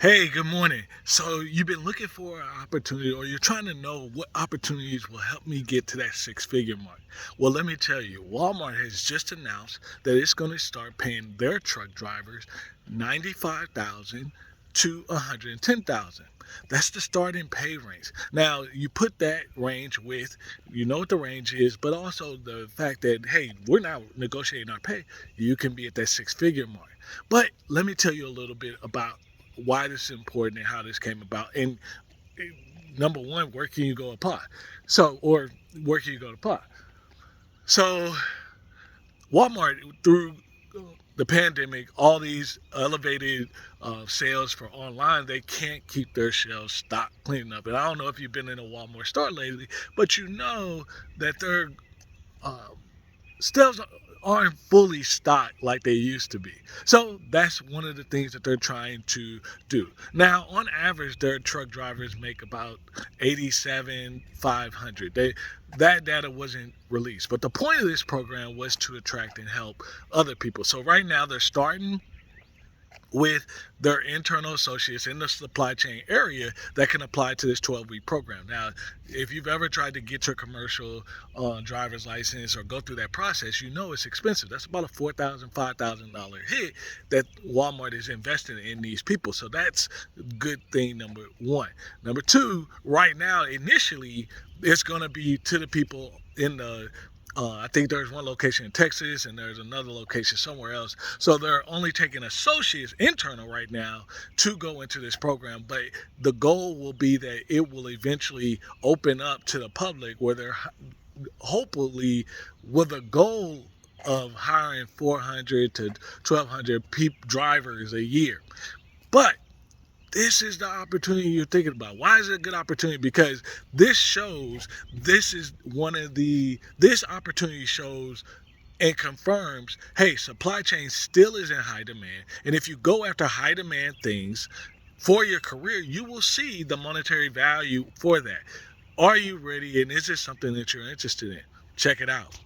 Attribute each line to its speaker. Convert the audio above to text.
Speaker 1: Hey, good morning. So you've been looking for an opportunity, or you're trying to know what opportunities will help me get to that six-figure mark. Well, let me tell you, Walmart has just announced that it's going to start paying their truck drivers 95,000 to 110,000. That's the starting pay range. Now, you put that range with, you know what the range is, but also the fact that, hey, we're now negotiating our pay. You can be at that six-figure mark. But let me tell you a little bit about why this is important and how this came about. And number one, where can you go apply? Or where can you go to apply? So, Walmart, through the pandemic, all these elevated sales for online, they can't keep their shelves stocked clean up. And I don't know if you've been in a Walmart store lately, but you know that their uh, shelves aren't fully stocked like they used to be. So that's one of the things that they're trying to do. Now, on average, their truck drivers make about 87,500. That data wasn't released, but the point of this program was to attract and help other people. So right now, they're starting with their internal associates in the supply chain area that can apply to this 12-week program. Now, if you've ever tried to get your commercial driver's license or go through that process, you know it's expensive. That's about a $4,000, $5,000 hit that Walmart is investing in these people. So that's good thing number one. Number two, right now, initially, it's going to be to the people in the I think there's one location in Texas and there's another location somewhere else. So they're only taking associates internal right now to go into this program. But the goal will be that it will eventually open up to the public where they're hopefully with a goal of hiring 400 to 1,200 drivers a year. But this is the opportunity you're thinking about. Why is it a good opportunity? Because this shows this opportunity shows and confirms, hey, supply chain still is in high demand. And if you go after high demand things for your career, you will see the monetary value for that. Are you ready? And is this something that you're interested in? Check it out.